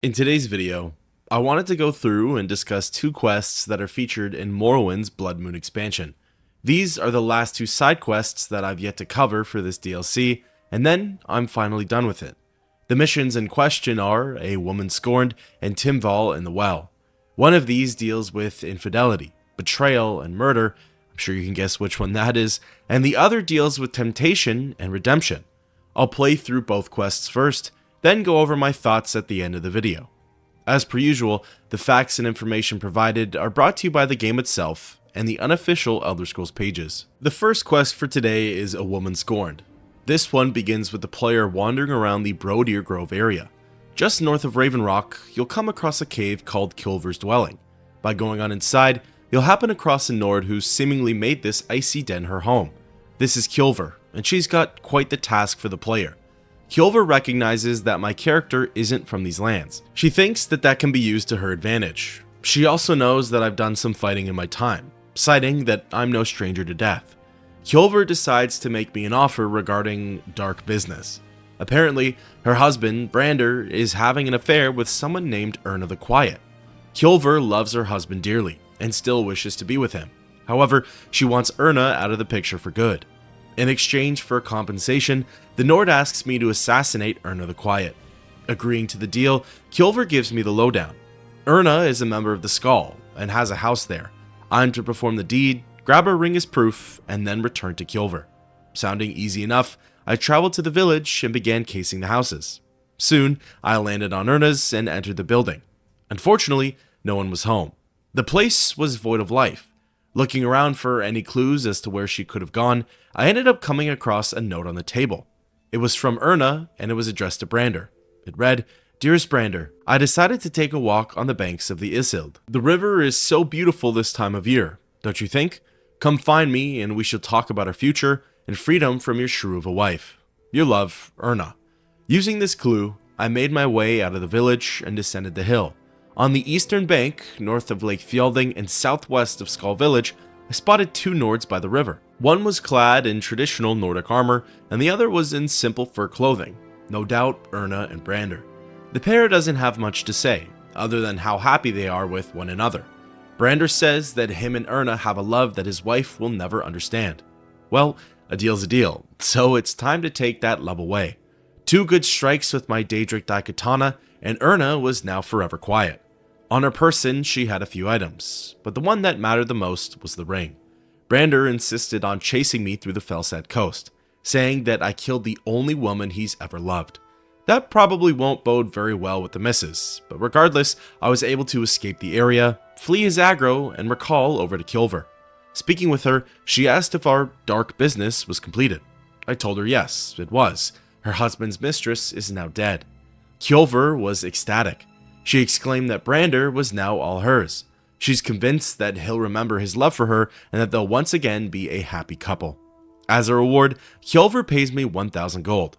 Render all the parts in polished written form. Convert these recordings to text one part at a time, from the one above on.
In today's video, I wanted to go through and discuss two quests that are featured in Morrowind's Blood Moon expansion. These are the last two side quests that I've yet to cover for this DLC, and then I'm finally done with it. The missions in question are A Woman Scorned and Tymvaul in the Well. One of these deals with infidelity, betrayal, and murder, I'm sure you can guess which one that is, and the other deals with temptation and redemption. I'll play through both quests first, then go over my thoughts at the end of the video. As per usual, the facts and information provided are brought to you by the game itself and the unofficial Elder Scrolls pages. The first quest for today is A Woman Scorned. This one begins with the player wandering around the Brodeer Grove area. Just north of Raven Rock, you'll come across a cave called Kilver's Dwelling. By going on inside, you'll happen across a Nord who's seemingly made this icy den her home. This is Kilver, and she's got quite the task for the player. Kilver recognizes that my character isn't from these lands. She thinks that can be used to her advantage. She also knows that I've done some fighting in my time, citing that I'm no stranger to death. Kilver decides to make me an offer regarding dark business. Apparently, her husband, Brander, is having an affair with someone named Erna the Quiet. Kilver loves her husband dearly and still wishes to be with him. However, she wants Erna out of the picture for good. In exchange for compensation, the Nord asks me to assassinate Erna the Quiet. Agreeing to the deal, Kilver gives me the lowdown. Erna is a member of the Skull and has a house there. I'm to perform the deed, grab her ring as proof, and then return to Kilver. Sounding easy enough, I traveled to the village and began casing the houses. Soon, I landed on Erna's and entered the building. Unfortunately, no one was home. The place was void of life. Looking around for any clues as to where she could have gone, I ended up coming across a note on the table. It was from Erna, and it was addressed to Brander. It read, "Dearest Brander, I decided to take a walk on the banks of the Isilde. The river is so beautiful this time of year, don't you think? Come find me, and we shall talk about our future and freedom from your shrew of a wife. Your love, Erna." Using this clue, I made my way out of the village and descended the hill. On the eastern bank, north of Lake Fjelding and southwest of Skull Village, I spotted two Nords by the river. One was clad in traditional Nordic armor, and the other was in simple fur clothing. No doubt, Erna and Brander. The pair doesn't have much to say, other than how happy they are with one another. Brander says that him and Erna have a love that his wife will never understand. Well, a deal's a deal, so it's time to take that love away. Two good strikes with my Daedric Daikatana, and Erna was now forever quiet. On her person, she had a few items, but the one that mattered the most was the ring. Brander insisted on chasing me through the Felsad coast, saying that I killed the only woman he's ever loved. That probably won't bode very well with the missus, but regardless, I was able to escape the area, flee his aggro, and recall over to Kilver. Speaking with her, she asked if our dark business was completed. I told her yes, it was. Her husband's mistress is now dead. Kilver was ecstatic. She exclaimed that Brander was now all hers. She's convinced that he'll remember his love for her and that they'll once again be a happy couple. As a reward, Kilver pays me 1,000 gold.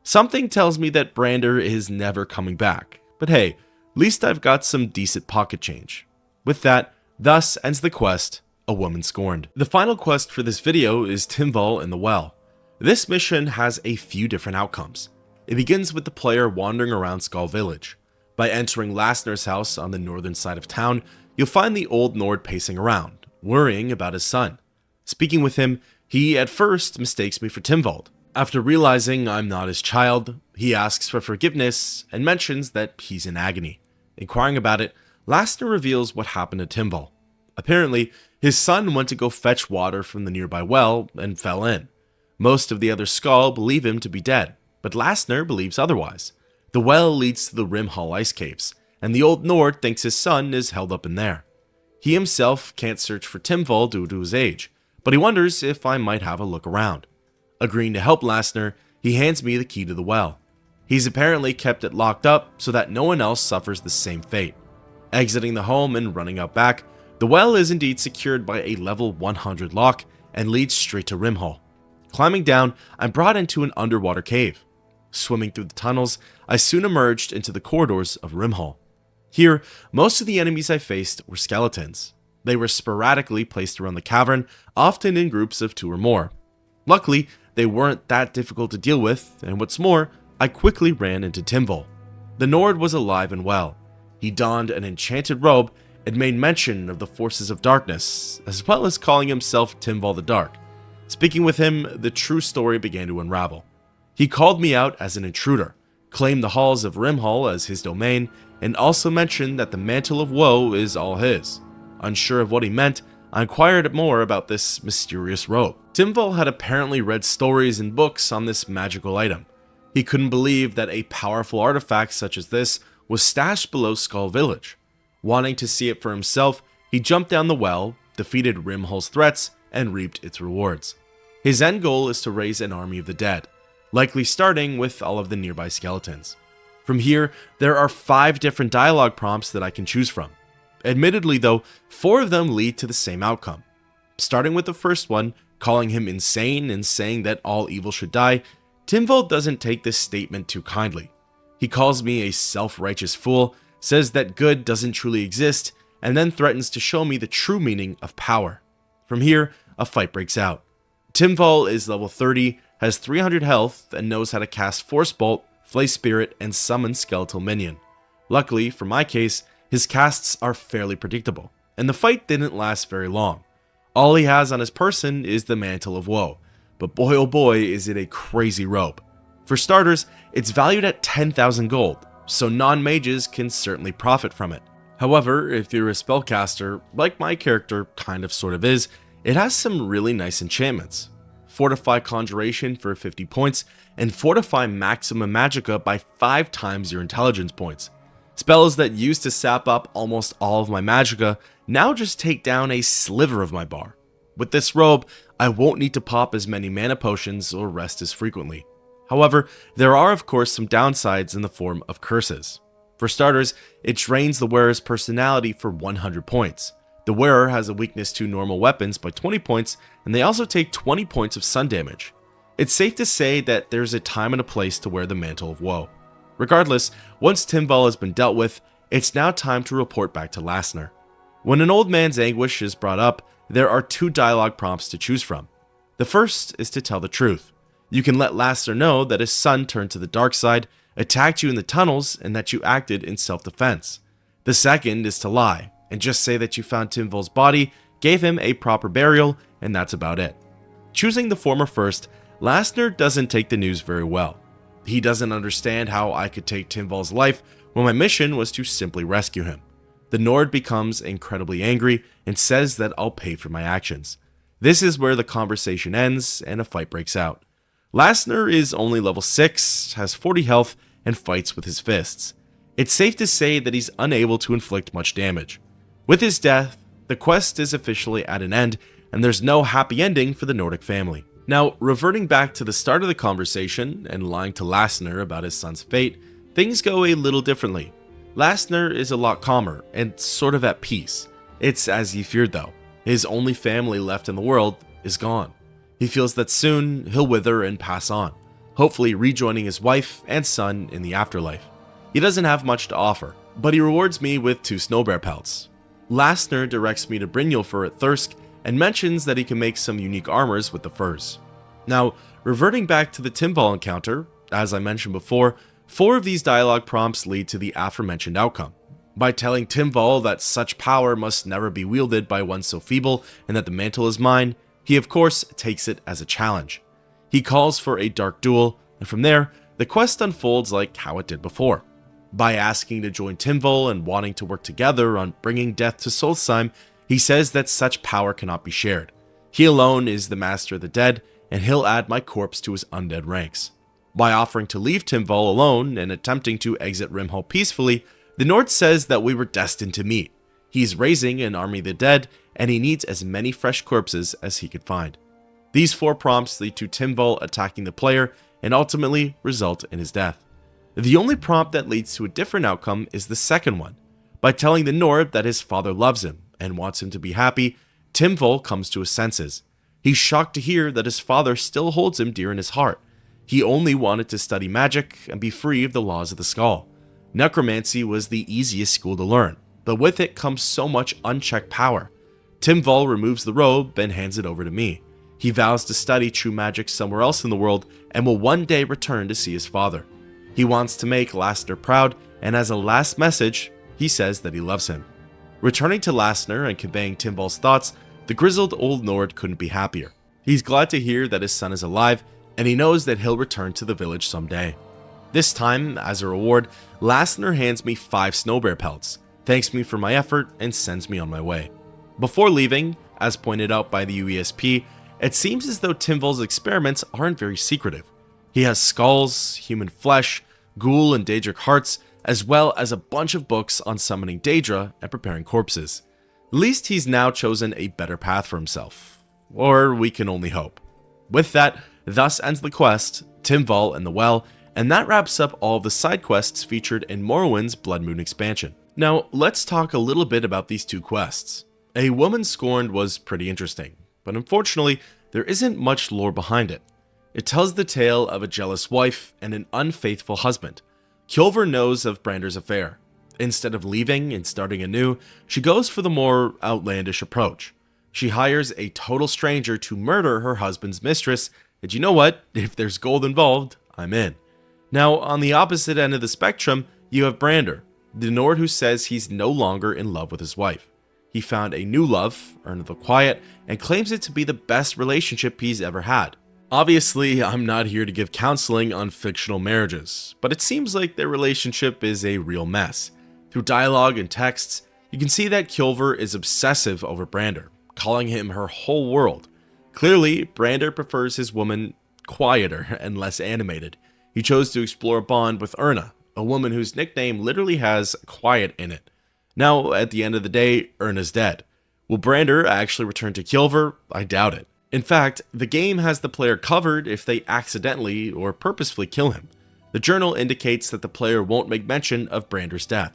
Something tells me that Brander is never coming back, but hey, at least I've got some decent pocket change. With that, thus ends the quest, A Woman Scorned. The final quest for this video is Tymvaul in the Well. This mission has a few different outcomes. It begins with the player wandering around Skull Village. By entering Lasner's house on the northern side of town, you'll find the old Nord pacing around, worrying about his son. Speaking with him, he at first mistakes me for Tymvaul. After realizing I'm not his child, he asks for forgiveness and mentions that he's in agony. Inquiring about it, Lasner reveals what happened to Tymvaul. Apparently, his son went to go fetch water from the nearby well and fell in. Most of the other Skull believe him to be dead, but Lasner believes otherwise. The well leads to the Rimhall ice caves, and the old Nord thinks his son is held up in there. He himself can't search for Tymvaul due to his age, but he wonders if I might have a look around. Agreeing to help Lasner, he hands me the key to the well. He's apparently kept it locked up so that no one else suffers the same fate. Exiting the home and running out back, the well is indeed secured by a level 100 lock and leads straight to Rimhall. Climbing down, I'm brought into an underwater cave. Swimming through the tunnels, I soon emerged into the corridors of Rimhall. Here, most of the enemies I faced were skeletons. They were sporadically placed around the cavern, often in groups of 2 or more. Luckily, they weren't that difficult to deal with, and what's more, I quickly ran into Tymvaul. The Nord was alive and well. He donned an enchanted robe and made mention of the forces of darkness, as well as calling himself Tymvaul the Dark. Speaking with him, the true story began to unravel. He called me out as an intruder, claimed the halls of Rimhall as his domain, and also mentioned that the Mantle of Woe is all his. Unsure of what he meant, I inquired more about this mysterious robe. Tymvaul had apparently read stories and books on this magical item. He couldn't believe that a powerful artifact such as this was stashed below Skull Village. Wanting to see it for himself, he jumped down the well, defeated Rimhall's threats, and reaped its rewards. His end goal is to raise an army of the dead, likely starting with all of the nearby skeletons. From here, there are 5 different dialogue prompts that I can choose from. Admittedly though, 4 of them lead to the same outcome. Starting with the first one, calling him insane and saying that all evil should die, Tymvaul doesn't take this statement too kindly. He calls me a self-righteous fool, says that good doesn't truly exist, and then threatens to show me the true meaning of power. From here, a fight breaks out. Tymvaul is level 30, has 300 health, and knows how to cast Force Bolt, Flay Spirit, and summon Skeletal Minion. Luckily, for my case, his casts are fairly predictable, and the fight didn't last very long. All he has on his person is the Mantle of Woe, but boy oh boy is it a crazy robe. For starters, it's valued at 10,000 gold, so non-mages can certainly profit from it. However, if you're a spellcaster, like my character kind of sort of is, it has some really nice enchantments. Fortify Conjuration for 50 points, and Fortify Maximum Magicka by 5 times your intelligence points. Spells that used to sap up almost all of my Magicka now just take down a sliver of my bar. With this robe, I won't need to pop as many mana potions or rest as frequently. However, there are of course some downsides in the form of curses. For starters, it drains the wearer's personality for 100 points. The wearer has a weakness to normal weapons by 20 points, and they also take 20 points of sun damage. It's safe to say that there's a time and a place to wear the Mantle of Woe. Regardless, once Tymvaul has been dealt with, it's now time to report back to Lassner. When an old man's anguish is brought up, there are 2 dialogue prompts to choose from. The first is to tell the truth. You can let Lassner know that his son turned to the dark side, attacked you in the tunnels, and that you acted in self-defense. The second is to lie, and just say that you found Tymvaul's body, gave him a proper burial, and that's about it. Choosing the former first, Lassner doesn't take the news very well. He doesn't understand how I could take Tymvaul's life when my mission was to simply rescue him. The Nord becomes incredibly angry and says that I'll pay for my actions. This is where the conversation ends and a fight breaks out. Lassner is only level 6, has 40 health, and fights with his fists. It's safe to say that he's unable to inflict much damage. With his death, the quest is officially at an end, and there's no happy ending for the Nordic family. Now, reverting back to the start of the conversation and lying to Lassner about his son's fate, things go a little differently. Lassner is a lot calmer and sort of at peace. It's as he feared though. His only family left in the world is gone. He feels that soon he'll wither and pass on, hopefully rejoining his wife and son in the afterlife. He doesn't have much to offer, but he rewards me with 2 snowbear pelts. Lassner directs me to Brynjolfur at Thirsk and mentions that he can make some unique armors with the furs. Now, reverting back to the Tymvaul encounter, as I mentioned before, 4 of these dialogue prompts lead to the aforementioned outcome. By telling Tymvaul that such power must never be wielded by one so feeble and that the mantle is mine, he of course takes it as a challenge. He calls for a dark duel, and from there, the quest unfolds like how it did before. By asking to join Tymvaul and wanting to work together on bringing death to Solstheim, he says that such power cannot be shared. He alone is the master of the dead, and he'll add my corpse to his undead ranks. By offering to leave Tymvaul alone and attempting to exit Rimhall peacefully, the Nord says that we were destined to meet. He's raising an army of the dead, and he needs as many fresh corpses as he could find. These 4 prompts lead to Tymvaul attacking the player and ultimately result in his death. The only prompt that leads to a different outcome is the second one. By telling the Nord that his father loves him and wants him to be happy, Tymvaul comes to his senses. He's shocked to hear that his father still holds him dear in his heart. He only wanted to study magic and be free of the laws of the skull. Necromancy was the easiest school to learn, but with it comes so much unchecked power. Tymvaul removes the robe and hands it over to me. He vows to study true magic somewhere else in the world and will one day return to see his father. He wants to make Lassner proud, and as a last message, he says that he loves him. Returning to Lassner and conveying Tymvaul's thoughts, the grizzled old Nord couldn't be happier. He's glad to hear that his son is alive, and he knows that he'll return to the village someday. This time, as a reward, Lassner hands me 5 snow bear pelts, thanks me for my effort, and sends me on my way. Before leaving, as pointed out by the UESP, it seems as though Tymvaul's experiments aren't very secretive. He has skulls, human flesh, ghoul and daedric hearts, as well as a bunch of books on summoning Daedra and preparing corpses. At least he's now chosen a better path for himself. Or we can only hope. With that, thus ends the quest, Tymvaul and the Well, and that wraps up all of the side quests featured in Morrowind's Blood Moon expansion. Now, let's talk a little bit about these 2 quests. A Woman Scorned was pretty interesting, but unfortunately, there isn't much lore behind it. It tells the tale of a jealous wife and an unfaithful husband. Kjolver knows of Brander's affair. Instead of leaving and starting anew, she goes for the more outlandish approach. She hires a total stranger to murder her husband's mistress, and you know what? If there's gold involved, I'm in. Now, on the opposite end of the spectrum, you have Brander, the Nord who says he's no longer in love with his wife. He found a new love, Erna the Quiet, and claims it to be the best relationship he's ever had. Obviously, I'm not here to give counseling on fictional marriages, but it seems like their relationship is a real mess. Through dialogue and texts, you can see that Kjolver is obsessive over Brander, calling him her whole world. Clearly, Brander prefers his woman quieter and less animated. He chose to explore a bond with Erna, a woman whose nickname literally has quiet in it. Now, at the end of the day, Erna's dead. Will Brander actually return to Kjolver? I doubt it. In fact, the game has the player covered if they accidentally or purposefully kill him. The journal indicates that the player won't make mention of Brander's death.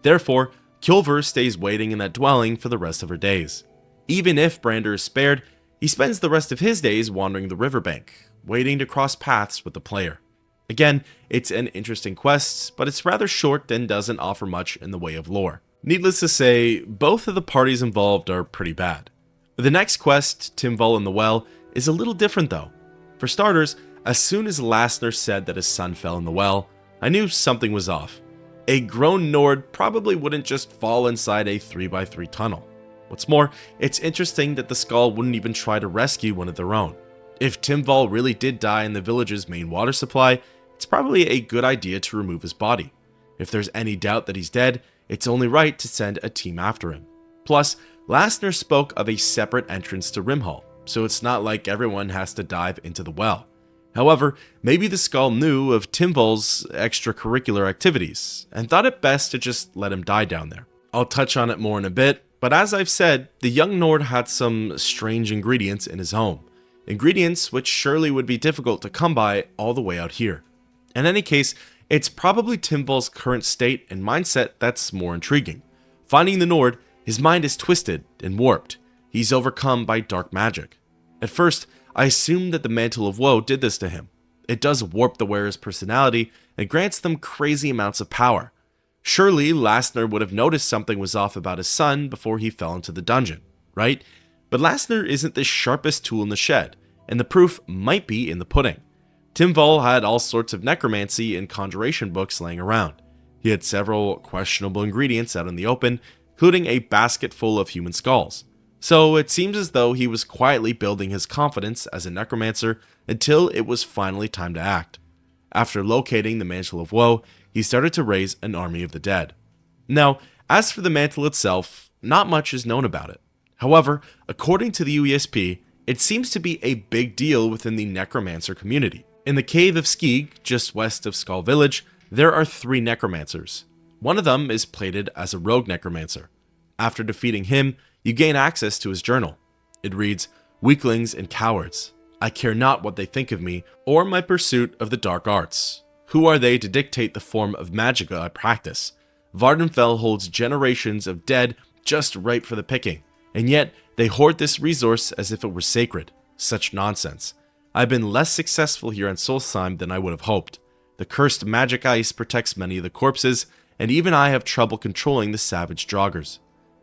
Therefore, Kjolver stays waiting in that dwelling for the rest of her days. Even if Brander is spared, he spends the rest of his days wandering the riverbank, waiting to cross paths with the player. Again, it's an interesting quest, but it's rather short and doesn't offer much in the way of lore. Needless to say, both of the parties involved are pretty bad. The next quest, Tymvaul and the Well, is a little different though. For starters, as soon as Lassner said that his son fell in the well, I knew something was off. A grown Nord probably wouldn't just fall inside a 3x3 tunnel. What's more, it's interesting that the Skull wouldn't even try to rescue one of their own. If Tymvaul really did die in the village's main water supply, it's probably a good idea to remove his body. If there's any doubt that he's dead, it's only right to send a team after him. Plus, Lassner spoke of a separate entrance to Rimhall, so it's not like everyone has to dive into the well. However, maybe the Skull knew of Tymvaul's extracurricular activities, and thought it best to just let him die down there. I'll touch on it more in a bit, but as I've said, the young Nord had some strange ingredients in his home. Ingredients which surely would be difficult to come by all the way out here. In any case, it's probably Tymvaul's current state and mindset that's more intriguing. Finding the Nord, his mind is twisted and warped. He's overcome by dark magic. At first, I assumed that the Mantle of Woe did this to him. It does warp the wearer's personality and grants them crazy amounts of power. Surely, Lassner would have noticed something was off about his son before he fell into the dungeon, right? But Lassner isn't the sharpest tool in the shed, and the proof might be in the pudding. Tymvaul had all sorts of necromancy and conjuration books laying around. He had several questionable ingredients out in the open, including a basket full of human skulls. So it seems as though he was quietly building his confidence as a necromancer until it was finally time to act. After locating the Mantle of Woe, he started to raise an army of the dead. Now, as for the mantle itself, not much is known about it. However, according to the UESP, it seems to be a big deal within the necromancer community. In the Cave of Skeeg, just west of Skull Village, there are 3 necromancers. One of them is plated as a rogue necromancer. After defeating him, you gain access to his journal. It reads, "Weaklings and cowards. I care not what they think of me or my pursuit of the dark arts. Who are they to dictate the form of magicka I practice? Vardenfell holds generations of dead just ripe for the picking, and yet they hoard this resource as if it were sacred. Such nonsense. I've been less successful here on Solstheim than I would have hoped. The cursed magic ice protects many of the corpses, and even I have trouble controlling the savage draugrs.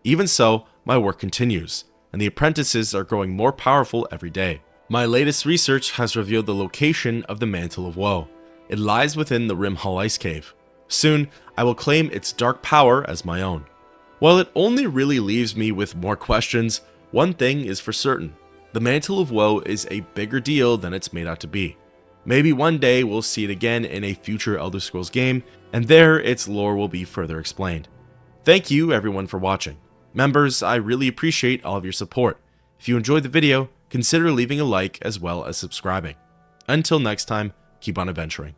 Even so, my work continues, and the apprentices are growing more powerful every day. My latest research has revealed the location of the Mantle of Woe. It lies within the Rimhull Ice Cave. Soon, I will claim its dark power as my own. While it only really leaves me with more questions, one thing is for certain. The Mantle of Woe is a bigger deal than it's made out to be. Maybe one day we'll see it again in a future Elder Scrolls game, and there its lore will be further explained. Thank you everyone for watching. Members, I really appreciate all of your support. If you enjoyed the video, consider leaving a like as well as subscribing. Until next time, keep on adventuring.